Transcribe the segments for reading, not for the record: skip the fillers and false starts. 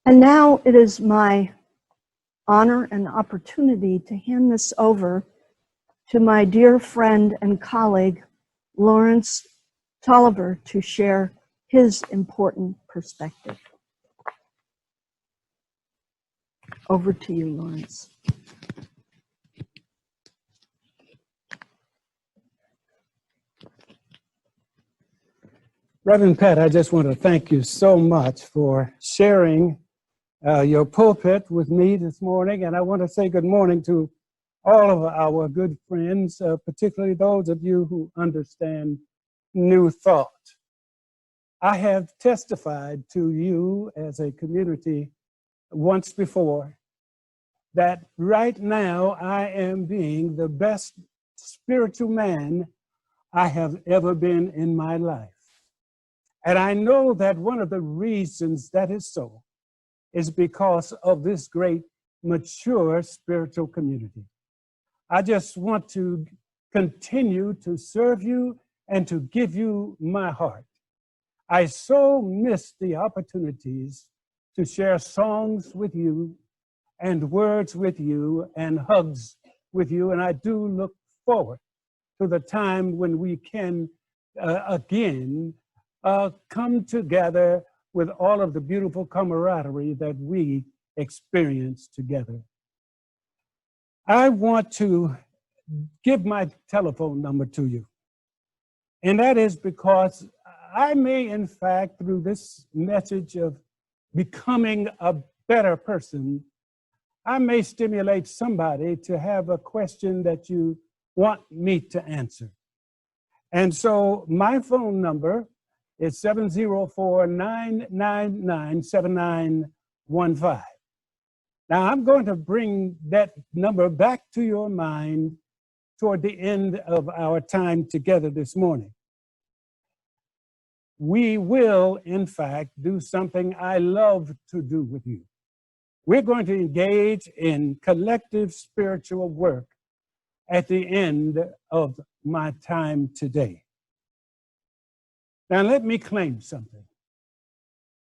And now it is my honor and opportunity to hand this over to my dear friend and colleague, Lawrence Toliver, to share his important perspective. Over to you, Lawrence. Reverend Pat, I just want to thank you so much for sharing your pulpit with me this morning. And I want to say good morning to all of our good friends, particularly those of you who understand New Thought. I have testified to you as a community once before that right now I am being the best spiritual man I have ever been in my life. And I know that one of the reasons that is so is because of this great, mature spiritual community. I just want to continue to serve you and to give you my heart. I so miss the opportunities to share songs with you and words with you and hugs with you. And I do look forward to the time when we can again come together with all of the beautiful camaraderie that we experience together. I want to give my telephone number to you. And that is because I may, in fact, through this message of becoming a better person, I may stimulate somebody to have a question that you want me to answer. And so my phone number is 704-999-7915. Now, I'm going to bring that number back to your mind toward the end of our time together this morning. We will, in fact, do something I love to do with you. We're going to engage in collective spiritual work at the end of my time today. Now, let me claim something.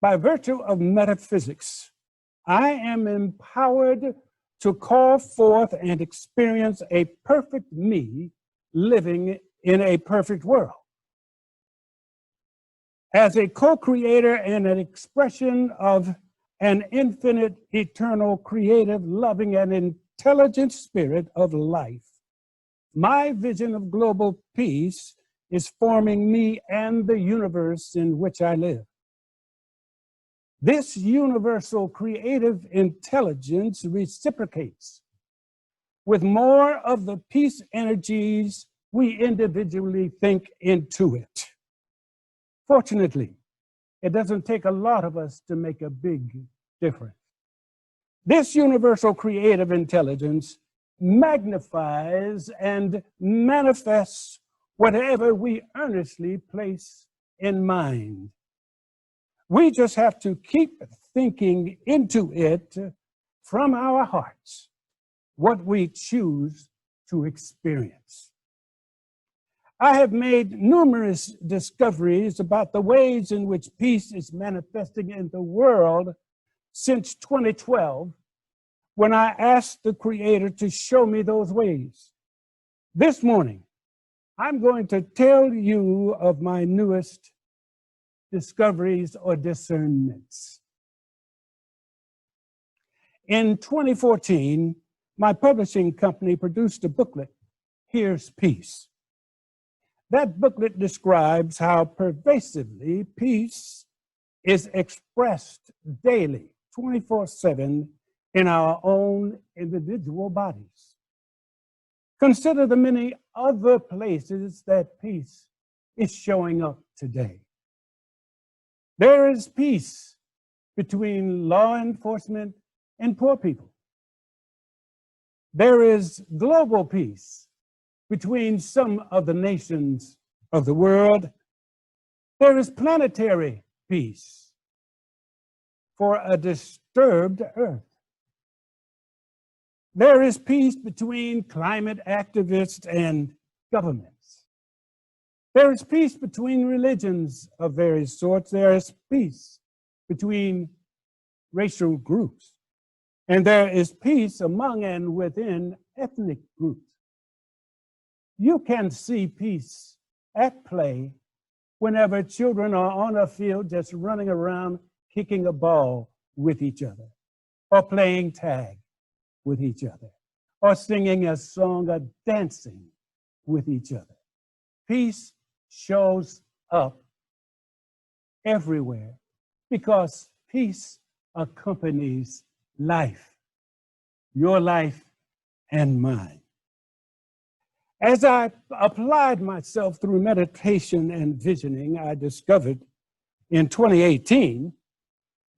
By virtue of metaphysics, I am empowered to call forth and experience a perfect me living in a perfect world. As a co-creator and an expression of an infinite, eternal, creative, loving, and intelligent spirit of life, my vision of global peace is forming me and the universe in which I live. This universal creative intelligence reciprocates with more of the peace energies we individually think into it. Fortunately, it doesn't take a lot of us to make a big difference. This universal creative intelligence magnifies and manifests whatever we earnestly place in mind. We just have to keep thinking into it from our hearts what we choose to experience. I have made numerous discoveries about the ways in which peace is manifesting in the world since 2012, when I asked the Creator to show me those ways. This morning, I'm going to tell you of my newest discoveries or discernments. In 2014, my publishing company produced a booklet, Here's Peace. That booklet describes how pervasively peace is expressed daily, 24/7, in our own individual bodies. Consider the many other places that peace is showing up today. There is peace between law enforcement and poor people. There is global peace between some of the nations of the world. There is planetary peace for a disturbed earth. There is peace between climate activists and governments. There is peace between religions of various sorts. There is peace between racial groups. And there is peace among and within ethnic groups. You can see peace at play whenever children are on a field just running around kicking a ball with each other, or playing tag with each other, or singing a song or dancing with each other. Peace shows up everywhere because peace accompanies life, your life and mine. As I applied myself through meditation and visioning, I discovered in 2018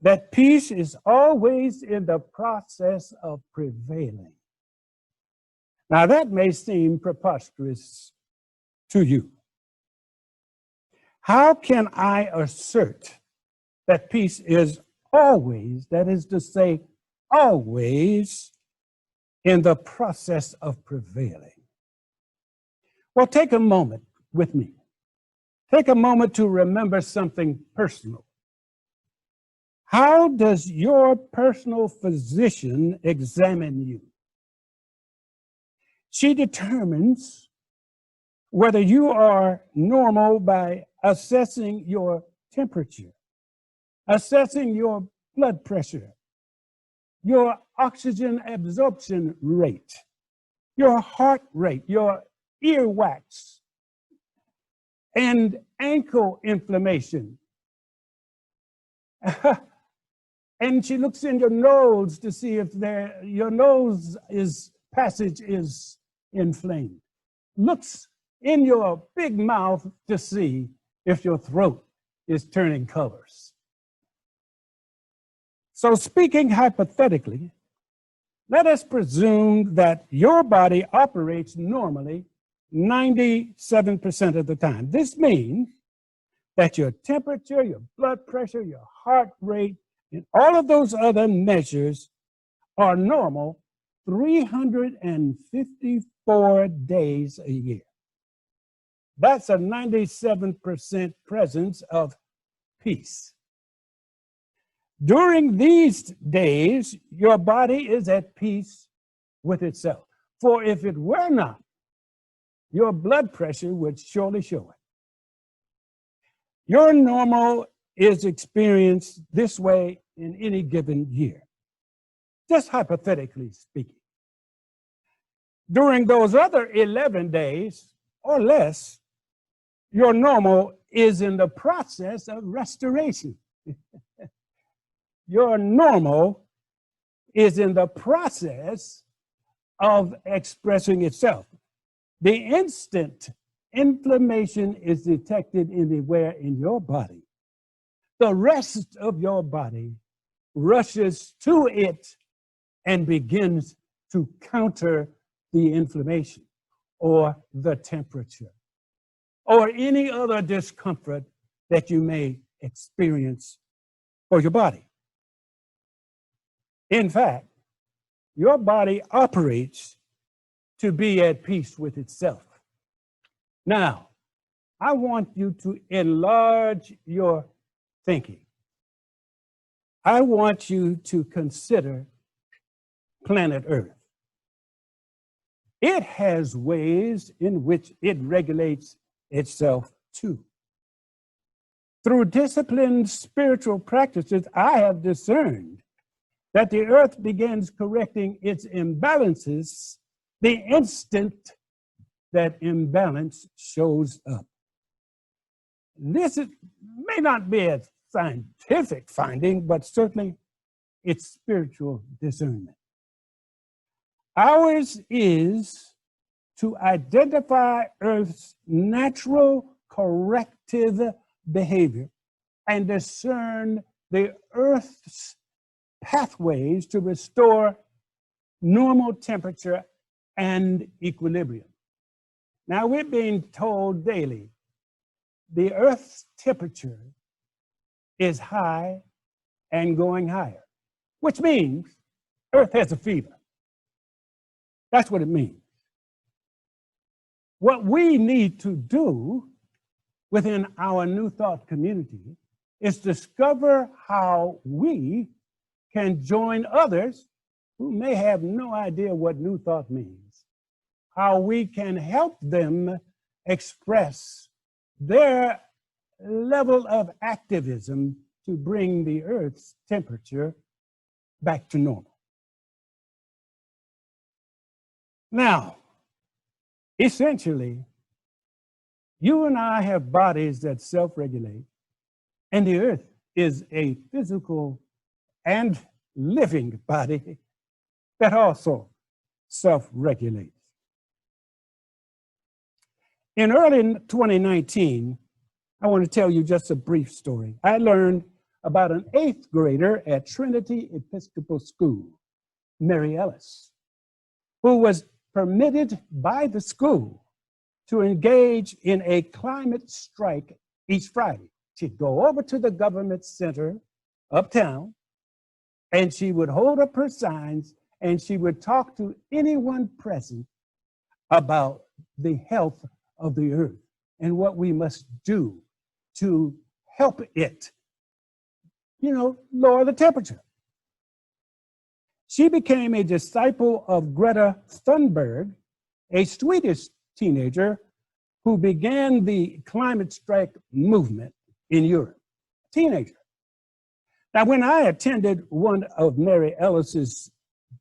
that peace is always in the process of prevailing. Now, that may seem preposterous to you. How can I assert that peace is always, that is to say, always in the process of prevailing? Well, take a moment with me. Take a moment to remember something personal. How does your personal physician examine you? She determines whether you are normal by assessing your temperature, assessing your blood pressure, your oxygen absorption rate, your heart rate, your earwax, and ankle inflammation. And she looks in your nose to see if your nose passage is inflamed. Looks in your big mouth to see if your throat is turning colors. So speaking hypothetically, let us presume that your body operates normally 97% of the time. This means that your temperature, your blood pressure, your heart rate, and all of those other measures are normal 354 days a year. That's a 97% presence of peace. During these days, your body is at peace with itself. For if it were not, your blood pressure would surely show it. Your normal is experienced this way in any given year, just hypothetically speaking. During those other 11 days or less, your normal is in the process of restoration. Your normal is in the process of expressing itself. The instant inflammation is detected anywhere in your body, the rest of your body rushes to it and begins to counter the inflammation or the temperature or any other discomfort that you may experience for your body. In fact, your body operates to be at peace with itself. Now, I want you to enlarge your thinking. I want you to consider planet Earth. It has ways in which it regulates itself too. Through disciplined spiritual practices, I have discerned that the Earth begins correcting its imbalances the instant that imbalance shows up. This may not be a scientific finding, but certainly it's spiritual discernment. Ours is to identify Earth's natural corrective behavior and discern the Earth's pathways to restore normal temperature and equilibrium. Now, we're being told daily the Earth's temperature is high and going higher, which means Earth has a fever. That's what it means. What we need to do within our New Thought community is discover how we can join others who may have no idea what New Thought means, how we can help them express their level of activism to bring the Earth's temperature back to normal. Now, essentially, you and I have bodies that self-regulate, and the Earth is a physical and living body that also self-regulates. In early 2019, I want to tell you just a brief story. I learned about an 8th grader at Trinity Episcopal School, Mary Ellis, who was permitted by the school to engage in a climate strike each Friday. She'd go over to the government center uptown, and she would hold up her signs, and she would talk to anyone present about the health of the Earth and what we must do to help it, lower the temperature. She became a disciple of Greta Thunberg, a Swedish teenager who began the climate strike movement in Europe. Teenager. Now, when I attended one of Mary Ellis's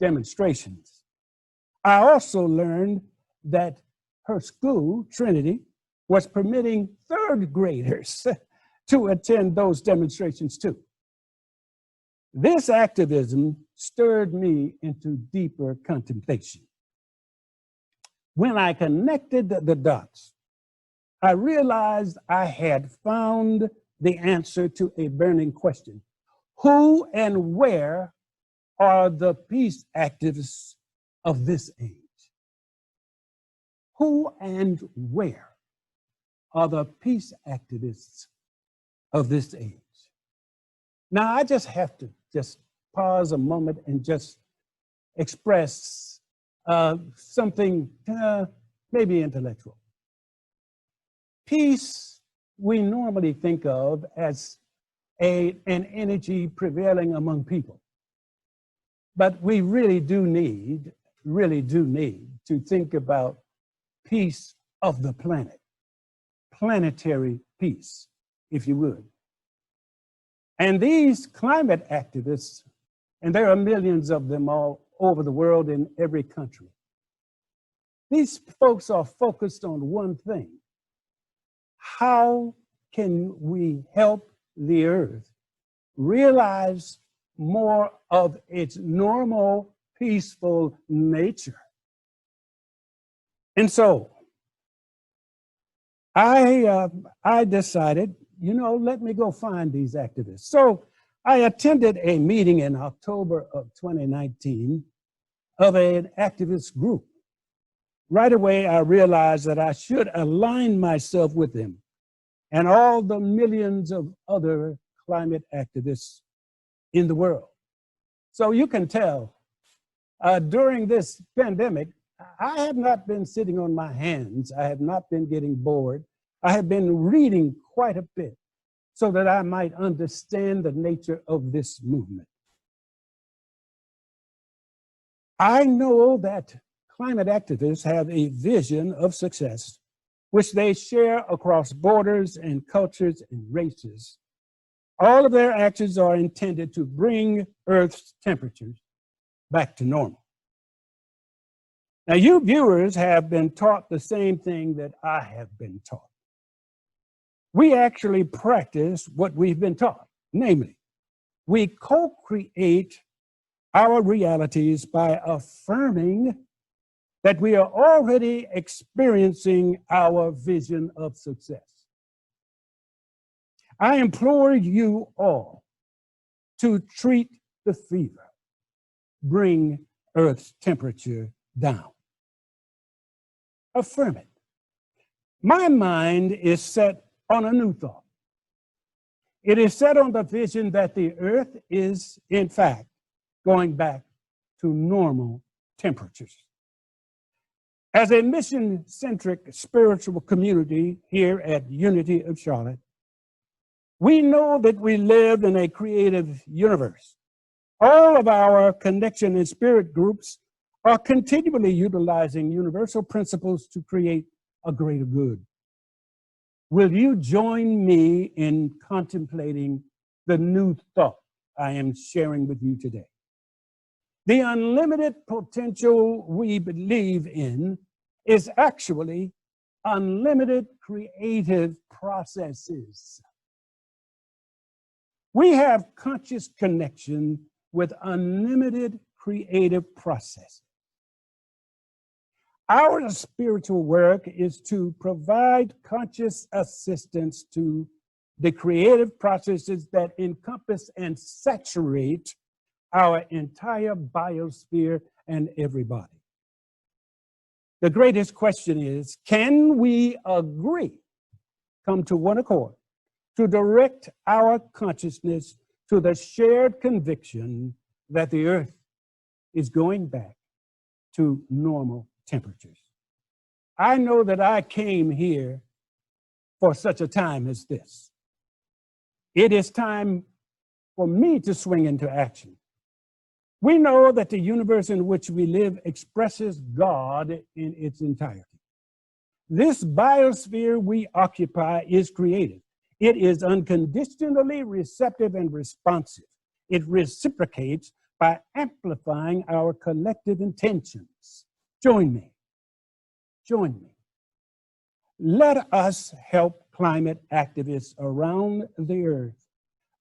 demonstrations, I also learned that her school, Trinity, was permitting 3rd graders to attend those demonstrations too. This activism stirred me into deeper contemplation. When I connected the dots, I realized I had found the answer to a burning question. Who and where are the peace activists of this age? Who and where are the peace activists of this age? Now, I just have to pause a moment and just express something maybe intellectual. Peace, we normally think of as an energy prevailing among people. But we really do need to think about peace of the planet, planetary peace, if you would. And these climate activists, and there are millions of them all over the world in every country, these folks are focused on one thing. How can we help the Earth realize more of its normal, peaceful nature? And so I decided, let me go find these activists. So I attended a meeting in October of 2019 of an activist group. Right away, I realized that I should align myself with them and all the millions of other climate activists in the world. So you can tell, during this pandemic, I have not been sitting on my hands. I have not been getting bored. I have been reading quite a bit so that I might understand the nature of this movement. I know that climate activists have a vision of success, which they share across borders and cultures and races. All of their actions are intended to bring Earth's temperatures back to normal. Now, you viewers have been taught the same thing that I have been taught. We actually practice what we've been taught, namely, we co-create our realities by affirming that we are already experiencing our vision of success. I implore you all to treat the fever, bring Earth's temperature down. Affirm it. My mind is set on a new thought. It is set on the vision that the Earth is, in fact, going back to normal temperatures. As a mission-centric spiritual community here at Unity of Charlotte, we know that we live in a creative universe. All of our connection and spirit groups are continually utilizing universal principles to create a greater good. Will you join me in contemplating the new thought I am sharing with you today? The unlimited potential we believe in is actually unlimited creative processes. We have conscious connection with unlimited creative processes. Our spiritual work is to provide conscious assistance to the creative processes that encompass and saturate our entire biosphere and everybody. The greatest question is, can we agree, come to one accord, to direct our consciousness to the shared conviction that the earth is going back to normal temperatures? I know that I came here for such a time as this. It is time for me to swing into action. We know that the universe in which we live expresses God in its entirety. This biosphere we occupy is creative. It is unconditionally receptive and responsive. It reciprocates by amplifying our collective intentions. Join me. Join me. Let us help climate activists around the earth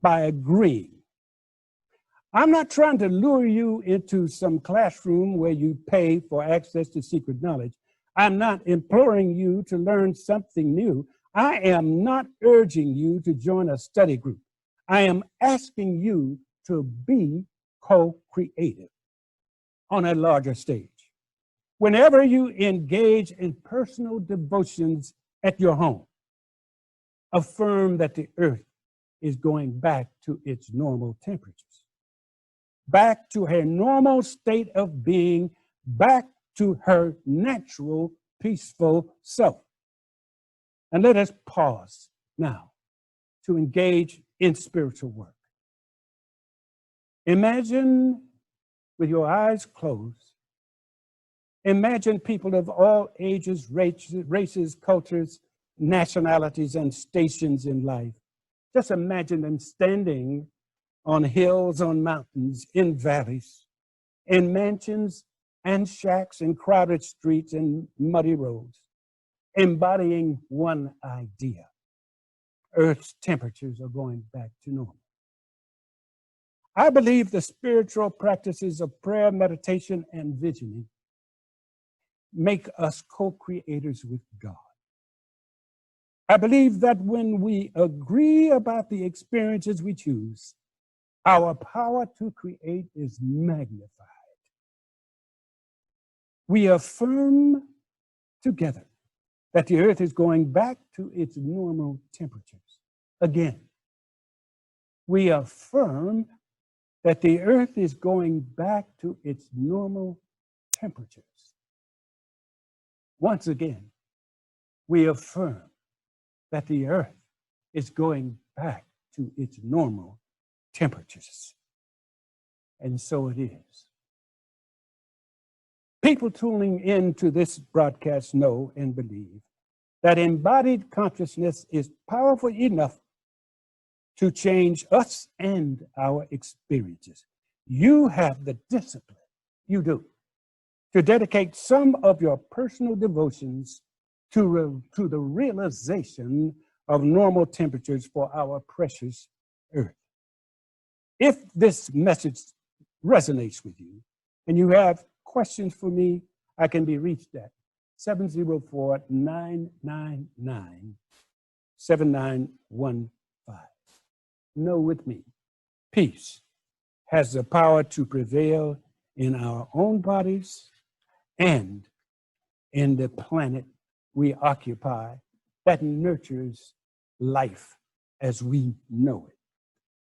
by agreeing. I'm not trying to lure you into some classroom where you pay for access to secret knowledge. I'm not imploring you to learn something new. I am not urging you to join a study group. I am asking you to be co-creative on a larger stage. Whenever you engage in personal devotions at your home, affirm that the earth is going back to its normal temperatures, back to her normal state of being, back to her natural, peaceful self. And let us pause now to engage in spiritual work. Imagine, with your eyes closed, imagine people of all ages, races, cultures, nationalities, and stations in life. Just imagine them standing on hills, on mountains, in valleys, in mansions and shacks, in crowded streets and muddy roads, embodying one idea: Earth's temperatures are going back to normal. I believe the spiritual practices of prayer, meditation, and visioning make us co-creators with God. I believe that when we agree about the experiences we choose, our power to create is magnified. We affirm together that the earth is going back to its normal temperatures. Again, we affirm that the earth is going back to its normal temperatures. Once again, we affirm that the earth is going back to its normal temperatures. And so it is. People tuning into this broadcast know and believe that embodied consciousness is powerful enough to change us and our experiences. You have the discipline, you do, to dedicate some of your personal devotions to the realization of normal temperatures for our precious earth. If this message resonates with you and you have questions for me, I can be reached at 704-999-7915. Know with me, peace has the power to prevail in our own bodies and in the planet we occupy that nurtures life as we know it.